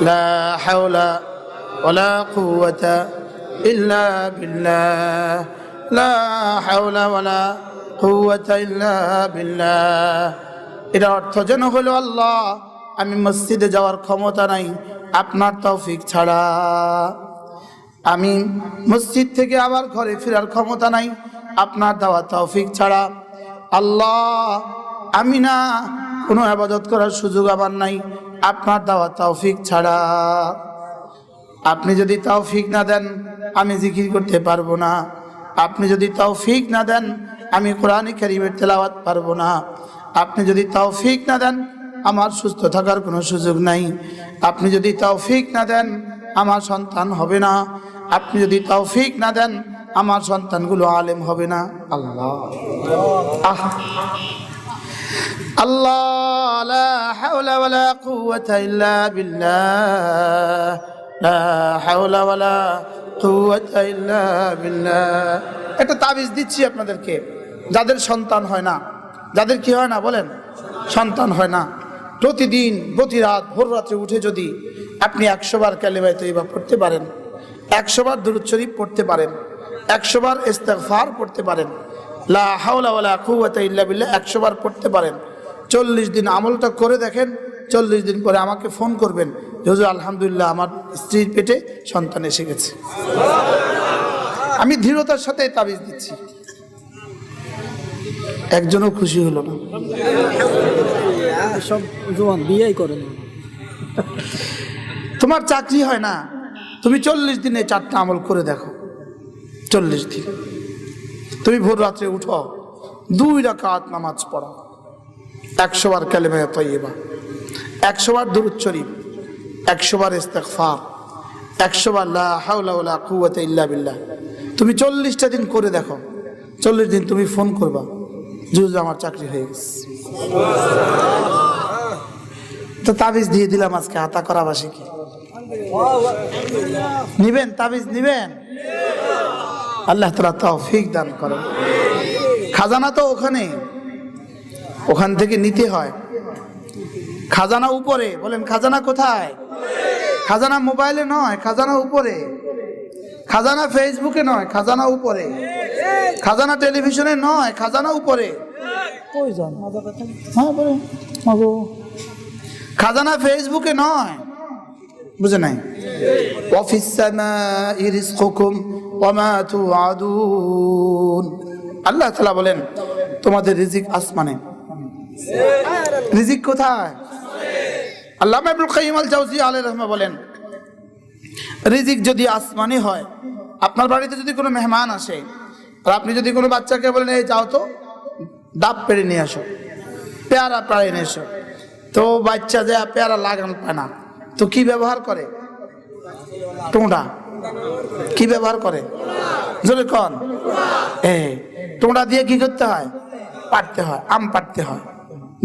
লা হাওলা ওয়ালা কুওয়াতা ইল্লা বিল্লাহ, লা হাওলা ওয়ালা কুওয়াতা ইল্লা বিল্লাহ। এর অর্থ যেন হলো, আল্লাহ আমি মসজিদে যাওয়ার ক্ষমতা নাই আপনার তৌফিক ছাড়া, আমি মসজিদ থেকে আবার ঘরে ফেরার ক্ষমতা নাই আপনার দেওয়া তৌফিক ছাড়া। আল্লাহ আমি না কোনো ইবাদত করার সুযোগ আমার নাই আপনার দেওয়া তৌফিক ছাড়া। আপনি যদি তৌফিক না দেন আমি জিকির করতে পারবো না, আপনি যদি তৌফিক না দেন আমি কোরআন কারীমের তেলাওয়াত পারবো না, আপনি যদি তৌফিক না দেন আমার সুস্থ থাকার কোনো সুযোগ নাই, আপনি যদি তৌফিক না দেন আমার সন্তান হবে না, আপনি যদি তৌফিক না দেন আমার সন্তানগুলো আলেম হবে না। আল্লাহ আল্লাহ লা হাওলা ওয়ালা কুওয়াতা ইল্লা বিল্লাহ, লা হাওলা ওয়ালা কুওয়াতা ইল্লা বিল্লাহ। একটা তাবিজ দিচ্ছি আপনাদেরকে, যাদের সন্তান হয় না, যাদের কি হয় না বলেন, সন্তান হয় না, প্রতিদিন প্রতি রাত ভোর রাত্রে উঠে যদি আপনি 100 বার কালিমা তয়্যিবা পড়তে পারেন, 100 বার দুরূদ শরীফ পড়তে পারেন, 100 বার ইস্তিগফার পড়তে পারেন, লা হাওলা ওয়ালা কুওয়াতা ইল্লা বিল্লাহ 100 বার পড়তে পারেন, 40 দিন আমলটা করে দেখেন, 40 দিন পরে আমাকে ফোন করবেন, হুজুর আলহামদুলিল্লাহ আমার স্ত্রীর পেটে সন্তান এসে গেছে। আমি দৃঢ়তার সাথে তাবিজ দিচ্ছি। একজনও খুশি হলো না। সব জোয়ান বিয়েই করেন। তোমার চাকরি হয় না, তুমি 40 দিনে 4টা আমল করে দেখো। 40 দিন তুমি ভোর রাত্রে উঠো, 2 রাকাত নামাজ পড়ো, 100 বার কালিমা তয়্যিবা, 100 বার দুরূদ শরীফ, 100 বার ইস্তিগফার, 100 বার লা হাওলা ওয়ালা কুওয়াতা ইল্লা বিল্লাহ। তুমি 40টা দিন করে দেখো, 40 দিন তুমি ফোন করবা, হুজুর আমার চাকরি হয়ে গেছে। তো তাবিজ দিয়ে দিলাম আজকে আতা করা বাসী কি নিবেন? তাবিজ নিবেন? আল্লাহ তাআলা তৌফিক দান করেন। খাজানা তো ওখানে, ওখান থেকে নিতে হয়। খাজানা উপরে, বলেন খাজানা কোথায়? খাজানা মোবাইলে নয়, খাজানা উপরে। খাজানা ফেসবুকে নয়, খাজানা উপরে। খাজানা টেলিভিশনে নয়, খাজানা উপরে। খাজানা ফেসবুকে নয়, বুঝে নাই? ওয়াফিস সামাই রিজকুকুম ওয়া মা তুআদুন। আল্লাহ তাআলা বলেন তোমাদের রিজিক আসমানে। রিজিক কোথায়? আল্লামা ইবনুল কাইয়িম আল জাওজিয়া আলাইহির রাহমাহ বলেন রিজিক যদি আসমানে হয়, আপনার বাড়িতে যদি কোনো মেহমান আসে আর আপনি যদি কোনো বাচ্চাকে বলেন এই যাও তো ডাব পেড়ে নিয়ে আসো, পেয়ারা পেড়ে নিয়ে এসো, তো বাচ্চা যায় পেয়ারা লাগান পায় না, তো কি ব্যবহার করে? টোঁড়া। কি ব্যবহার করে? জোরে কন। টোঁড়া দিয়ে কি করতে হয়? পাড়তে হয়, আম পাড়তে হয়,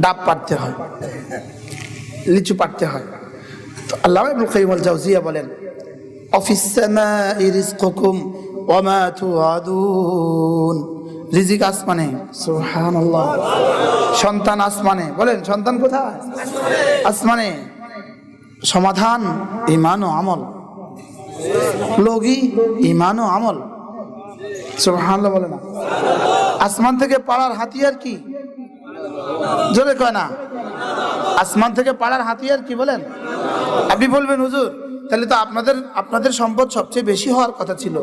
ডাব পাড়তে হয়, লিচু পাড়তে হয়। তো আল্লামা ইবনুল কাইয়িম আল জাওজিয়া বলেন ওয়াফিস সামাই রিজকুকুম ওয়া মা তুআদুন। রিজিক আসমানে। সুবহানাল্লাহ। সন্তান আসমানে। বলেন সন্তান কোথায়? আসমানে। সমাধান ঈমান ও আমল, লগি ঈমান ও আমল। সুবহানাল্লাহ বলে না। আসমান থেকে পাড়ার হাতিয়ার কি? জোরে কয় না। আসমান থেকে পাড়ার হাতিয়ার কি বলেন? আপনি বলবেন হুজুর তাহলে তো আপনাদের সম্পদ সবচেয়ে বেশি হওয়ার কথা ছিল,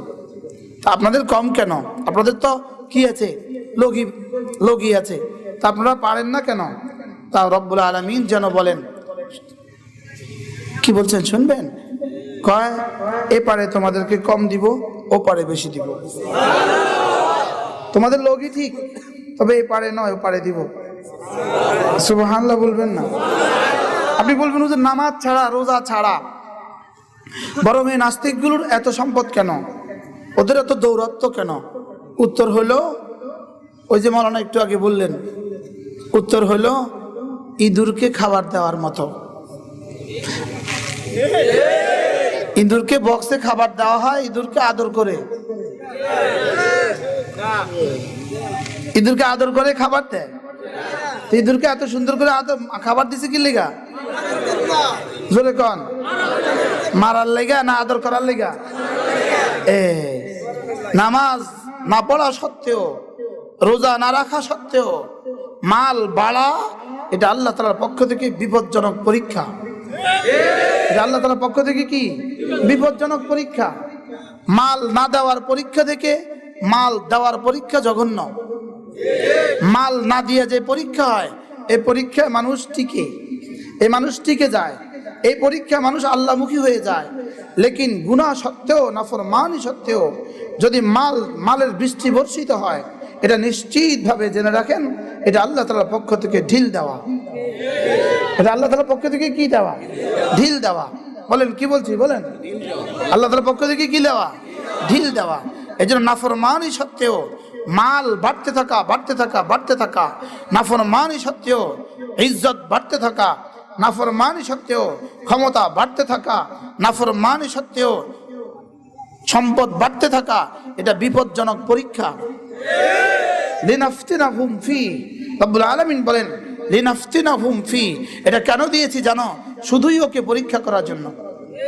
তা আপনাদের কম কেন? আপনাদের তো কি আছে? লগি আছে, তা আপনারা পারেন না কেন? তা রব্বুল আলামিন যেন বলেন, কি বলছেন শুনবেন? কয় এ পারে তোমাদেরকে কম দিব, ও পারে বেশি দিব। তোমাদের লগি ঠিক, তবে এ পারে নয়, ও পারে দিব। সুবহানাল্লাহ বলবেন না? আপনি বলবেন হুজুর নামাজ ছাড়া, রোজা ছাড়া, বরং এই নাস্তিকগুলোর এত সম্পদ কেন, ওদের এত দৌরাত্ম্য কেন? উত্তর হলো ওই যে মাওলানা একটু আগে বললেন, উত্তর হলো ইঁদুরকে খাবার দেওয়ার মতো। ইঁদুরকে বক্সে খাবার দেওয়া হয়, ইঁদুরকে আদর করে, ইঁদুরকে আদর করে খাবার দেয়। ইঁদুরকে এত সুন্দর করে খাবার দিছে কি লিগা? জোরে কন। মারার লেগা না আদর করার লেগা? নামাজ না পড়া সত্ত্বেও, রোজা না রাখা সত্ত্বেও মাল বাড়া, এটা আল্লাহ তাআলার পক্ষ থেকে বিপজ্জনক পরীক্ষা। এটা আল্লাহ তাআলার পক্ষ থেকে কি বিপজ্জনক পরীক্ষা। মাল না দেওয়ার পরীক্ষা থেকে মাল দেওয়ার পরীক্ষা জঘন্য। মাল না দিয়ে যে পরীক্ষা হয়, এই পরীক্ষায় মানুষ টিকে, এই মানুষ টিকে যায়, এই পরীক্ষা মানুষ আল্লাহমুখী হয়ে যায়। লেকিন গুনাহ সত্ত্বেও, নাফরমানি সত্ত্বেও যদি মালের বৃষ্টি বর্ষিত হয়, এটা নিশ্চিতভাবে জেনে রাখেন এটা আল্লাহ তাআলার পক্ষ থেকে ঢিল দেওয়া। এটা আল্লাহ তাআলার পক্ষ থেকে কি দেওয়া? ঢিল দেওয়া। বলেন কি বলছি বলেন? আল্লাহ তাআলার পক্ষ থেকে কি দেওয়া? ঢিল দেওয়া। এই জন্য নাফরমানি সত্ত্বেও মাল বাড়তে থাকা, বাড়তে থাকা, বাড়তে থাকা, নাফরমানি সত্ত্বেও ইজ্জত বাড়তে থাকা, নাফরমানি সত্ত্বেও ক্ষমতা বাড়তে থাকা, নাফরমানি সত্ত্বেও সম্পদ বাড়তে থাকা, এটা বিপজ্জনক পরীক্ষা। লিনাফতিনাহুম ফি, রব্বুল আলামিন বলেন লিনাফতিনাহুম ফি, এটা কেন দিয়েছি জানো? শুধুই ওকে পরীক্ষা করার জন্য।